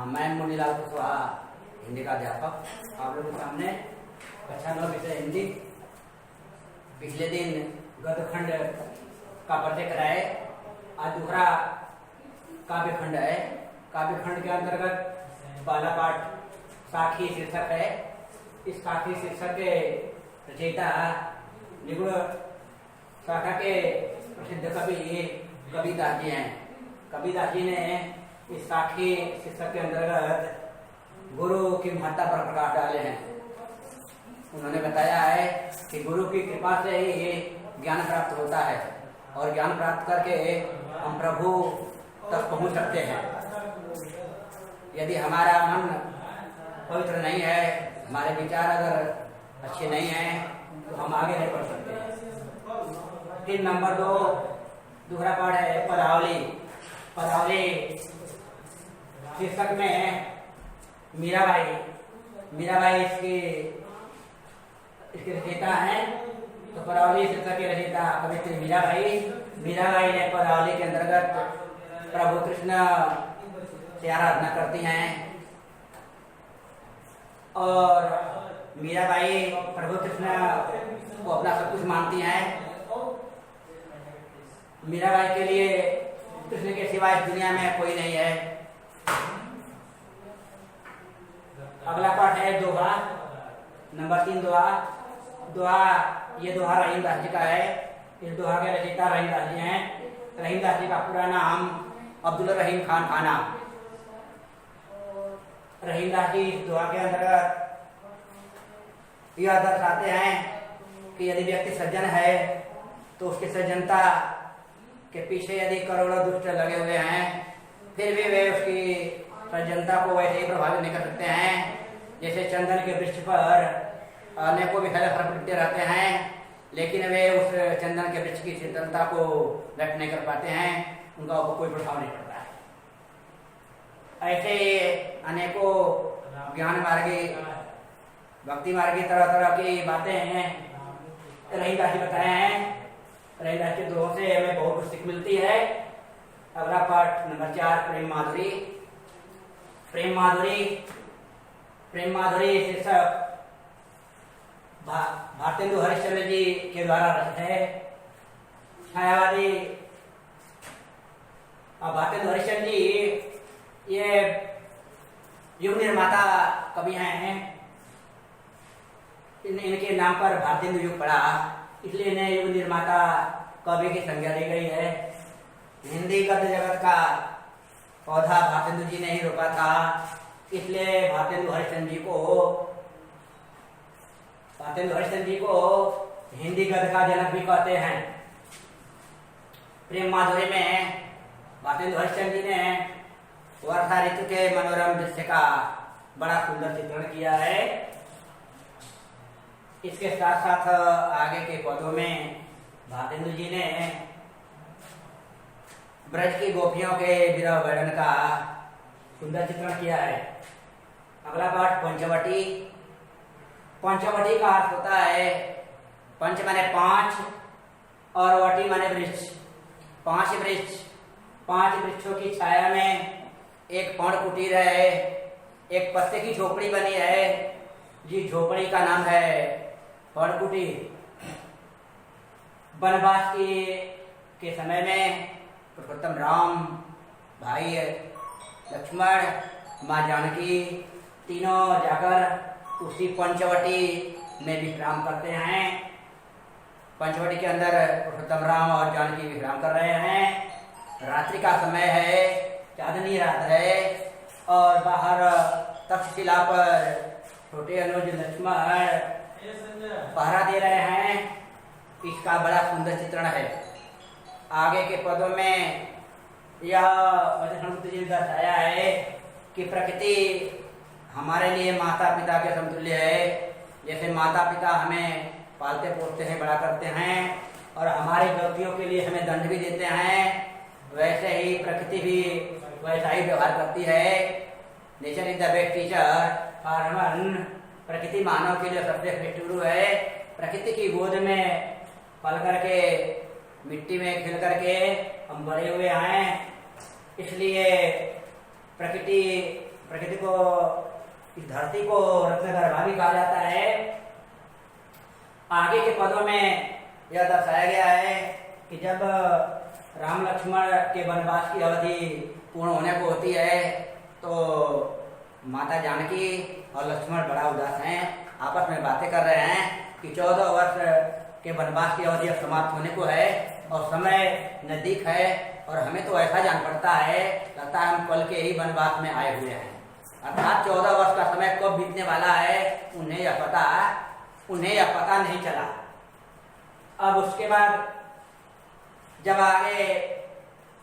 मैं मुनीलाल कुशवाहा, हिंदी का अध्यापक, आप लोगों के सामने कक्षा 9 विषय हिंदी पिछले दिन गद्यखंड का परिचय कराए। आज दूसरा काव्यखंड है। काव्यखंड के अंतर्गत पहला पाठ साखी शीर्षक है। इस साखी शीर्षक के रचयिता निगुण शाखा के प्रसिद्ध कवि कबीरदास जी हैं। कबीरदास जी ने इस साखी शीर्षक के अंतर्गत गुरु की महत्ता पर प्रकाश डाले हैं। उन्होंने बताया है कि गुरु की कृपा से ही ज्ञान प्राप्त होता है और ज्ञान प्राप्त करके हम प्रभु तक पहुंच सकते हैं। यदि हमारा मन पवित्र नहीं है, हमारे विचार अगर अच्छे नहीं हैं, तो हम आगे नहीं बढ़ सकते। 3 नंबर 2 दूसरा पाठ है पदावली। पदावली शीर्षक में मीराबाई इसके रचयिता हैं। तो पदावली शीर्षक के रचयिता कवित्री मीराबाई ने पदावली के अंतर्गत प्रभु कृष्ण से आराधना करती हैं और मीराबाई प्रभु कृष्ण को अपना सब कुछ मानती हैं। मीराबाई के लिए कृष्ण के सिवा इस दुनिया में कोई नहीं है। अगला पाठ है दोहा। नंबर 3 दोहा ये दोहा रहीमदास जी का है। इस दोहा के रचयिता रहीमदास जी हैं। रहीमदास जी का पूरा नाम अब्दुल रहीम खान खाना। रहीमदास जी इस दोहा के अंतर्गत यह दर्शाते हैं कि यदि व्यक्ति सज्जन है तो उसकी सज्जनता के पीछे यदि करोड़ों दुष्ट लगे हुए हैं, फिर भी वे उसकी सज्जनता को वैसे ही प्रभावित नहीं कर सकते हैं। जैसे चंदन के वृक्ष पर अनेकों विषय फलते रहते हैं, लेकिन वे उस चंदन के वृक्ष की शीतलता को व्यक्त नहीं कर पाते हैं, उनका ऊपर कोई प्रभाव नहीं पड़ता है। ऐसे अनेकों ज्ञान मार्गी भक्ति मार्गी तरह तरह की बातें हैं रहीमदास जी बताए हैं। रहीमदास के दोहों से हमें बहुत कुछ सीख मिलती है। अगला पाठ नंबर 4 प्रेम माधुरी शीर्षक भारतेंदु हरिश्चंद्र जी के द्वारा रचित है। छायावादी भारतेंदु हरिश्चंद्र जी ये युग निर्माता कवि हैं। इनके नाम पर भारतेंदु युग पड़ा, इसलिए इन्हें युग निर्माता कवि की संज्ञा दी गई है। हिंदी गद्य जगत का पौधा भारतेंदु जी ने ही रोपा था, इसलिए भारतेंदु हरिश्चंद्र जी को हिंदी गद्य का जनक भी कहते हैं। प्रेम माधुरी में भारतेंदु हरिश्चंद्र जी ने वर्षा ऋतु के मनोरम दृश्य का बड़ा सुंदर चित्रण किया है। इसके साथ साथ आगे के पदों में भारतेंदु जी ने ब्रज की गोपियों के विरह वर्णन का सुंदर चित्रण किया है। अगला पाठ पंचवटी। पंचवटी का अर्थ होता है पंच माने 5 और वटी माने वृक्ष। 5 वृक्षों की छाया में एक पर्ण कुटीर है, एक पत्ते की झोपड़ी बनी है, जिस झोपड़ी का नाम है पर्ण कुटीर। वनवास के समय में पुरुषोत्तम राम, भाई लक्ष्मण, माँ जानकी तीनों जाकर उसी पंचवटी में विश्राम करते हैं। पंचवटी के अंदर पुरुषोत्तम राम और जानकी विश्राम कर रहे हैं। रात्रि का समय है, चांदनी रात है और बाहर तक्षशिला पर छोटे अनुज लक्ष्मण पहरा दे रहे हैं। इसका बड़ा सुंदर चित्रण है। आगे के पदों में यह दर्शाया है कि प्रकृति हमारे लिए माता पिता के समतुल्य है। जैसे माता पिता हमें पालते पोसते हैं, बड़ा करते हैं और हमारी गलतियों के लिए हमें दंड भी देते हैं, वैसे ही प्रकृति भी वैसा ही व्यवहार करती है। Nature is the best teacher for human. प्रकृति मानव के लिए सबसे श्रेष्ठ गुरु है। प्रकृति की गोद में पल करके मिट्टी में खिल करके हम बड़े हुए हैं, इसलिए प्रकृति प्रकृति को, इस धरती को रत्नगर्भा भी कहा जाता है। आगे के पदों में यह दर्शाया गया है कि जब राम लक्ष्मण के वनवास की अवधि पूर्ण होने को होती है तो माता जानकी और लक्ष्मण बड़ा उदास हैं, आपस में बातें कर रहे हैं कि 14 वर्ष के वनवास की अवधि अब समाप्त होने को है और समय नजदीक है और हमें तो ऐसा जान पड़ता है, लगता है हम कल के ही वनवास में आए हुए हैं। अर्थात 14 वर्ष का समय कब बीतने वाला है उन्हें यह पता नहीं चला। अब उसके बाद जब आगे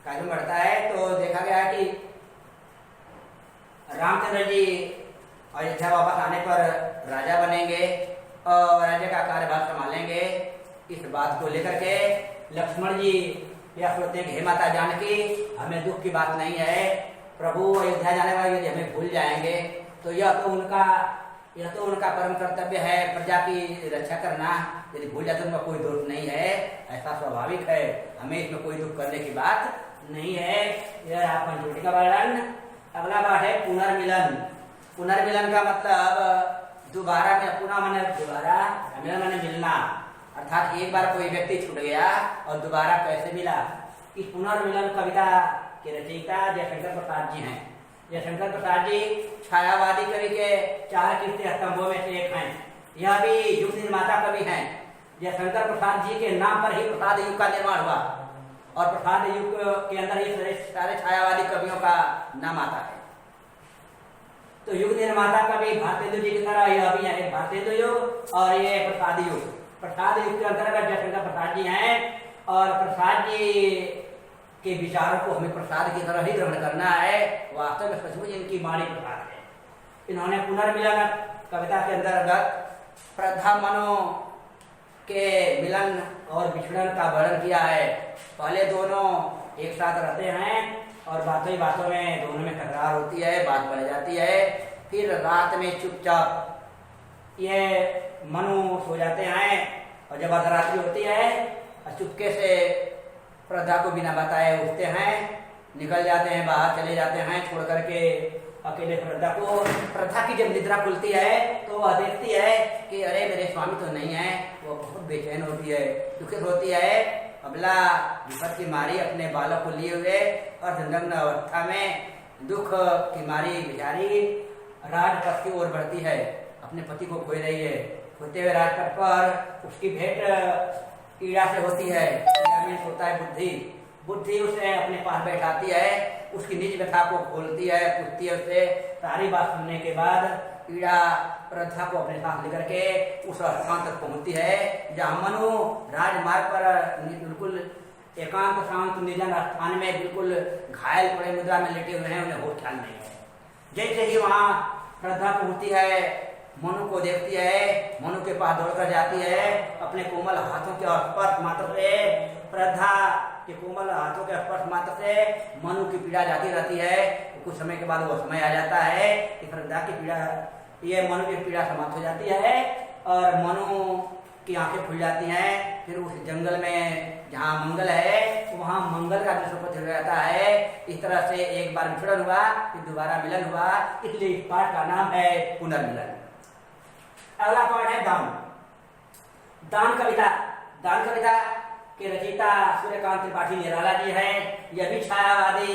कार्यक्रम बढ़ता है तो देखा गया कि रामचंद्र जी अयोध्या वापस आने पर राजा बनेंगे और राज्य का कार्यभार संभालेंगे। इस बात को लेकर के लक्ष्मण जी यह सोचते हैं कि हे माता जानकी, हमें दुख की बात नहीं है, प्रभु अयोध्या जाने वाले यदि हमें भूल जाएंगे तो यह तो उनका परम कर्तव्य है प्रजा की रक्षा करना, यदि भूल जाते उनका कोई दोष नहीं है, ऐसा स्वाभाविक है, हमें इसमें कोई दुख करने की बात नहीं है। यह पंचवटी का वर्णन। अगला बात है पुनर्मिलन। पुनर्मिलन का मतलब दोबारा में, पुनः माने दोबारा, मिलन माने मिलना, अर्थात एक बार कोई व्यक्ति छूट गया और दोबारा कैसे मिला। इस पुनर्मिलन कविता के रचयिता जयशंकर प्रसाद जी हैं। जयशंकर प्रसाद जी छायावादी कवि के 4 कीर्ति स्तंभों में से एक हैं। यह भी युग निर्माता कवि हैं। जयशंकर प्रसाद जी के नाम पर ही प्रसाद युग का निर्माण हुआ और प्रसाद युग के अंदर ही सारे छायावादी कवियों का नाम आता है। तो युग निर्माता कवि भारतेंदु जी की तरह यह भी है, भारतेंदु युग और ये प्रसाद युग। प्रसाद युग के अंतर्गत जयशंकर प्रसाद जी हैं और प्रसाद जी के विचारों को हमें प्रसाद की तरह ही ग्रहण करना है। वास्तव में सचमुच इनकी वाणी प्रसाद है। इन्होंने पुनर्मिलन कविता के अंतर्गत प्रथा मनो के मिलन और बिछड़न का वर्णन किया है। पहले दोनों एक साथ रहते हैं और बातों ही बातों में दोनों में तकरार होती है, बात बढ़ जाती है। फिर रात में चुपचाप ये मनु सो जाते हैं और जब अर्धरात्रि होती है चुपके से प्रथा को बिना बताए उठते हैं, निकल जाते हैं, बाहर चले जाते हैं, छोड़ करके अकेले प्रथा को। प्रथा की जब निद्रा खुलती है तो वह देखती है कि अरे मेरे स्वामी तो नहीं है। वो बहुत बेचैन होती है, दुखित होती है। अबला विपद की मारी अपने बालक को लिए हुए और अर्धनग्न अवस्था में दुख की मारी बेचारी राजपथ की ओर बढ़ती है, अपने पति को खोई रही है। खोते हुए राजपथ पर उसकी भेंट कीड़ा से होती है। कीड़ा में होता है बुद्धि उसे अपने पास बैठाती है, उसकी निज व्यथा को खोलती है, पूछती है उससे। सारी बात सुनने के बाद कीड़ा प्रथा को अपने साथ लेकर के उस स्थान तक पहुंचती है जहाँ मनु राजमार्ग पर बिल्कुल एकांत शांत निर्जन स्थान में बिल्कुल घायल पड़े मुद्रा में लेटे हुए हैं, उन्हें होश ख्याल नहीं है। जैसे ही वहाँ प्रथा पहुंचती है, मनु को देखती है, मनु के पास दौड़कर जाती है, अपने कोमल हाथों के स्पर्श मात्र से, प्रथा के कोमल हाथों के स्पर्श मात्र से मनु की पीड़ा जाती रहती है। कुछ समय के बाद वो समय आ जाता है कि प्रथा की पीड़ा, ये मनु की पीड़ा समाप्त हो जाती है और मनु की आंखें खुल जाती हैं। फिर उस जंगल में जहाँ मंगल है वहाँ मंगल का दृश्य उपस्थित हो जाता है। इस तरह से एक बार विछड़न हुआ, फिर दोबारा मिलन हुआ, इसलिए इस पाठ का नाम है पुनर्मिलन। अगला पाठ है दान। दान कविता के रचयिता सूर्यकांत त्रिपाठी निराला जी हैं। यह भी छायावादी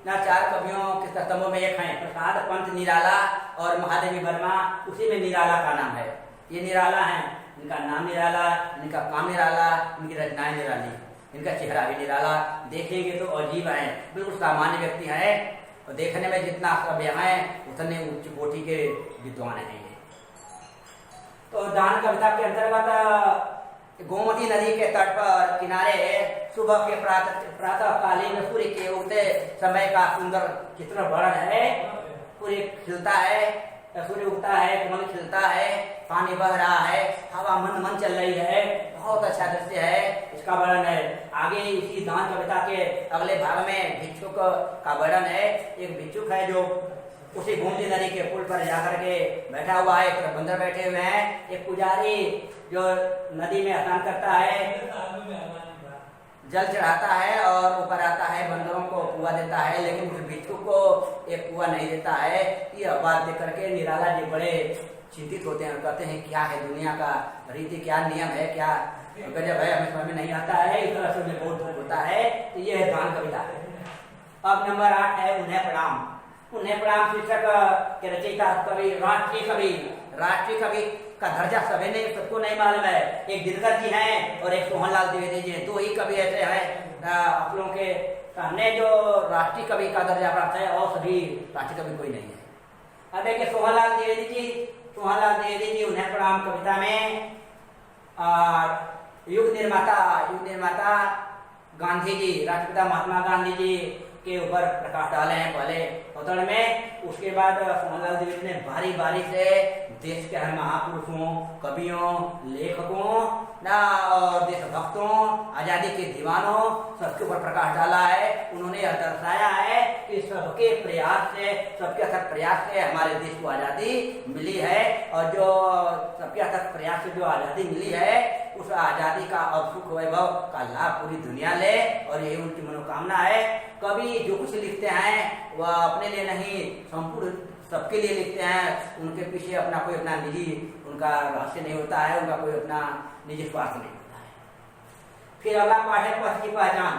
4 कवियों के स्तंभों में एक हैं। प्रसाद पंत निराला और महादेवी वर्मा, उसी में निराला का नाम है। ये निराला हैं, इनका नाम निराला, इनका काम निराला, इनकी रचनाएं निराली, इनका चेहरा भी निराला। देखेंगे तो अजीब है, बिल्कुल सामान्य व्यक्ति हैं और देखने में जितना सभ्य हैं उतने उच्च कोटि के विद्वान हैं। तो दान कविता के अंतर्गत गोमती नदी के तट पर किनारे सुबह के प्रातः कालीन सूर्य के उगते समय का सुंदर चित्र वर्णन है। सूर्य खिलता है, सूर्य उगता है, कमल खिलता है, पानी बह रहा है, हवा मन चल रही है, बहुत अच्छा दृश्य है, इसका वर्णन है। आगे इसी दान कविता के अगले भाग में भिक्षुक का वर्णन है। एक भिक्षुक है जो उसी गोमती नदी के पुल पर जाकर के बैठा हुआ है, एक बंदर बैठे हुए हैं। एक पुजारी जो नदी में स्नान करता है, जल चढ़ाता है और ऊपर आता है, बंदरों को कुआं देता है, लेकिन उस भिक्षु को एक कुआं नहीं देता है। यह बात देख करके निराला जी बड़े चिंतित होते हैं और कहते हैं क्या है दुनिया का रीति, क्या नियम है, क्या गजब है, हमें समझ में नहीं आता है। इस तरह से उन्हें बहुत दुख होता है। तो ये है दान कविता। अब नंबर 8 है उन्हें प्रणाम। उन्हें प्रणाम शीर्षक के रचयिता कवि राष्ट्रीय कवि का दर्जा सभी ने सबको नहीं मालूम है। एक दिनकर जी हैं और एक सोहनलाल द्विवेदी जी हैं, दो ही कवि ऐसे हैं आप लोगों के सामने जो राष्ट्रीय कवि का दर्जा प्राप्त है, और सभी राष्ट्रीय कवि कोई नहीं है। अब देखिए सोहनलाल द्विवेदी जी उन्हें प्रणाम कविता में युग निर्माता गांधी जी, राष्ट्रपिता महात्मा गांधी जी के ऊपर प्रकाश डाले हैं पहले अवतरण में। उसके बाद सोहनलाल द्विवेदी ने बारी बारी से देश के हर महापुरुषों, कवियों, लेखकों और देशभक्तों, आजादी के दीवानों सबके ऊपर प्रकाश डाला है। उन्होंने यह दर्शाया है कि सबके प्रयास से, सबके अथक प्रयास से हमारे देश को आजादी मिली है, और जो सबके अथक प्रयास से जो आजादी मिली है, उस आजादी का अब सुख वैभव का लाभ पूरी दुनिया ले, और यही उनकी मनोकामना है। कवि जो कुछ लिखते हैं वह अपने लिए नहीं, संपूर्ण सबके लिए लिखते हैं। उनके पीछे अपना कोई अपना निजी उनका रहस्य नहीं होता है, उनका कोई अपना निजी स्वार्थ नहीं होता है। फिर अगला पाठ है पथ की पहचान।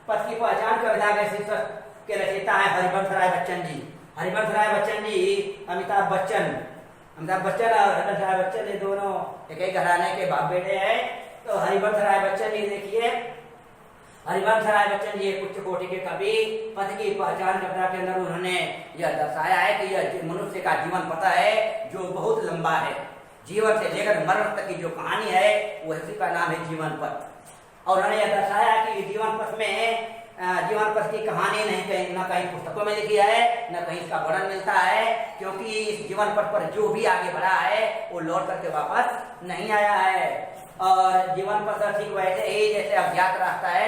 पथ की पहचान कविता के शीर्षक के रचयिता है हरिवंश राय बच्चन जी। अमिताभ बच्चन और हरिवंश राय बच्चन ये दोनों एक ही घराने के बाप बेटे हैं। तो हरिवंश राय बच्चन जी देखिए, हरिवंश राय बच्चन जी उच्च कोटि के कवि। पथ की पहचान कविता के अंदर उन्होंने यह दर्शाया है कि यह मनुष्य का जीवन पथ है जो बहुत लंबा है। जीवन से लेकर मरण तक की जो कहानी है वो इसी का नाम है जीवन पथ। और उन्होंने यह दर्शाया कि जीवन पथ की कहानी न कहीं पुस्तकों में लिखी है, न कहीं इसका वर्णन मिलता है, क्योंकि इस जीवन पथ पर जो भी आगे बढ़ा है वो लौट करके वापस नहीं आया है। और जीवन पथ ठीक वैसे ही जैसे अज्ञात रास्ता है,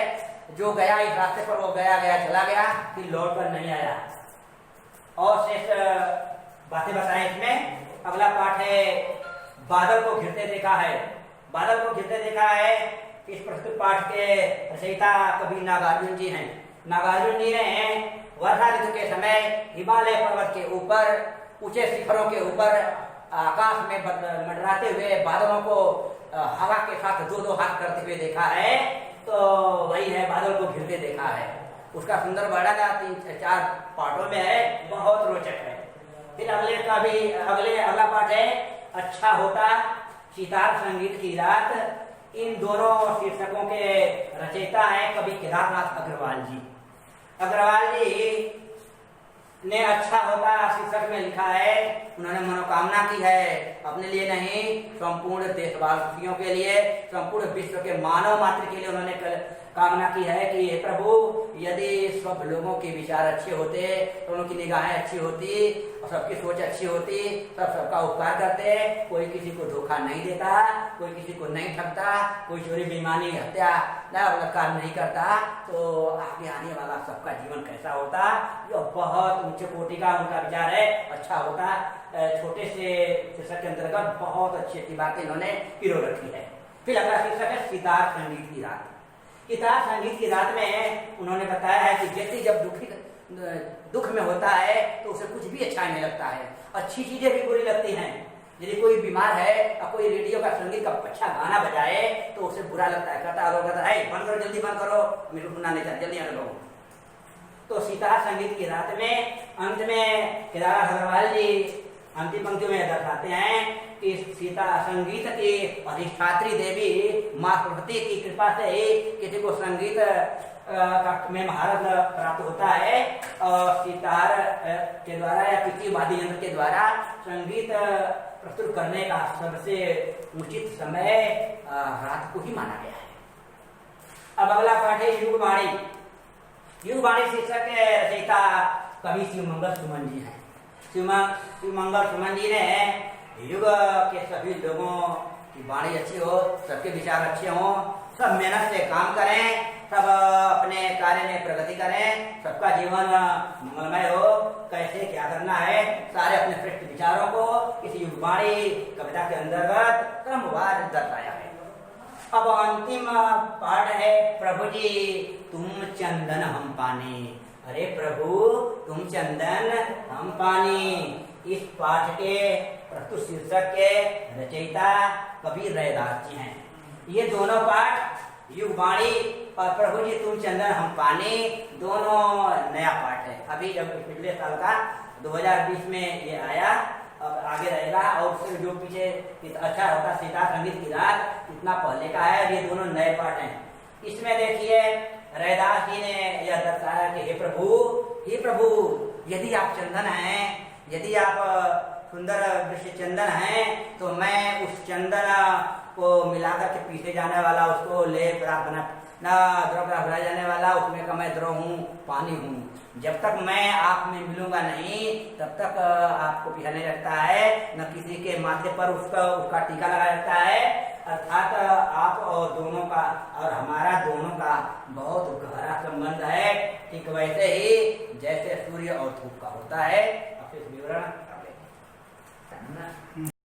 जो गया इस रास्ते पर वो गया चला गया, फिर लौट कर नहीं आया। और शेष बातें बताएं इसमें। अगला पाठ है बादल को घिरते देखा है। इस प्रस्तुत पाठ के रचयिता कवि नागार्जुन जी हैं। नागार्जुन जी ने वर्षा ऋतु के समय हिमालय पर्वत के ऊपर, ऊंचे शिखरों के ऊपर आकाश में मंडराते हुए बादलों को हवा के साथ दो हाथ करते हुए देखा है। तो वही है बादल को घिरते देखा है। उसका सुंदर वर्णन 3-4 पाठों में है, बहुत रोचक है। फिर अगला पाठ है अच्छा होता सितार संगीत की रात। इन दोनों शीर्षकों के रचयिता हैं कवि केदारनाथ अग्रवाल जी ने अच्छा होता शीर्षक में लिखा है। उन्होंने मनोकामना की है अपने लिए नहीं, संपूर्ण देशवासियों के लिए, संपूर्ण विश्व के मानव मात्र के लिए उन्होंने कामना की है कि हे प्रभु, यदि सब लोगों के विचार अच्छे होते, तो उनकी निगाहें अच्छी होती और सबकी सोच अच्छी होती, सबका उपकार करते, कोई किसी को धोखा नहीं देता, कोई किसी को नहीं ठगता, कोई चोरी बेईमानी हत्या बलात्कार नहीं करता, तो आगे आने वाला सबका जीवन कैसा होता। जो बहुत उच्च कोटि का उनका विचार है, अच्छा होता। छोटे से शीर्षक के अंतर्गत बहुत अच्छी अच्छी बातें इन्होंने पिरो रखी है। फिर अगला शीर्षक है सितार संगीत की रात। सितार संगीत की रात में उन्होंने बताया है कि व्यक्ति जब दुख में होता है तो उसे कुछ भी अच्छा नहीं लगता है, अच्छी चीजें भी बुरी लगती हैं। यदि कोई बीमार है और कोई रेडियो का संगीत का अच्छा गाना बजाए तो उसे बुरा लगता है, कहता है बंद करो, जल्दी बंद करो, मेरे को सुनना नहीं चाहता, जल्दी आने लो। तो सितार संगीत की रात में अंत में केदारनाथ अग्रवाल जी अंतिम पंक्तियों में दर्शाते हैं कि सीता संगीत की अधिष्ठात्री देवी माँ प्रकृति की कृपा से ही किसी को संगीत में महारत प्राप्त होता है, और सितार के द्वारा या किसी वाद्य यंत्र के द्वारा संगीत प्रस्तुत करने का सबसे उचित समय रात को ही माना गया है। अब अगला पाठ है युगवाणी शीर्षक के रचयिता कवि शिवमंगल सुमन जी हैं। शिवमंगल सुमन जी ने युग के सभी लोगों की वाणी अच्छी हो, सबके विचार अच्छे हो, सब मेहनत से काम करें, सब अपने कार्य में प्रगति करें, सबका जीवन मंगलमय हो, कैसे क्या करना है, सारे अपने श्रेष्ठ विचारों को इस युगवाणी कविता के अंतर्गत क्रमवार दर्शाया है। अब अंतिम पाठ है प्रभु जी तुम चंदन हम पानी। अरे प्रभु, तुम चंदन हम पानी। इस पाठ के प्रस्तुत शीर्षक के रचयिता कबीर रैदास जी हैं। ये दोनों पाठ युगवाणी और प्रभु जी तुम चंदन हम पानी दोनों नया पाठ है। अभी जब पिछले साल का 2020 में ये आया, अब आगे रहेगा। और फिर जो पीछे अच्छा होता सीता संगीत की रात इतना पहले का है, और ये दोनों नए पाठ हैं। इसमें देखिए रैदास जी ने यह दर्शाया कि हे प्रभु, यदि आप चंदन हैं, यदि आप सुंदर दृश्य चंदन हैं, तो मैं उस चंदन को मिलाकर के पीसे जाने वाला, उसको लेप बना ना द्रव बनाया जाने वाला, उसमें का मैं द्रव हूँ, पानी हूँ। जब तक मैं आप में मिलूंगा नहीं, तब तक आपको पिघलने लगता है, न किसी के माथे पर उसका टीका लगा लगता है। अर्थात आप और दोनों का और हमारा दोनों का बहुत गहरा संबंध है। ठीक वैसे ही जैसे सूर्य और धूप का होता है। अब इस विवरण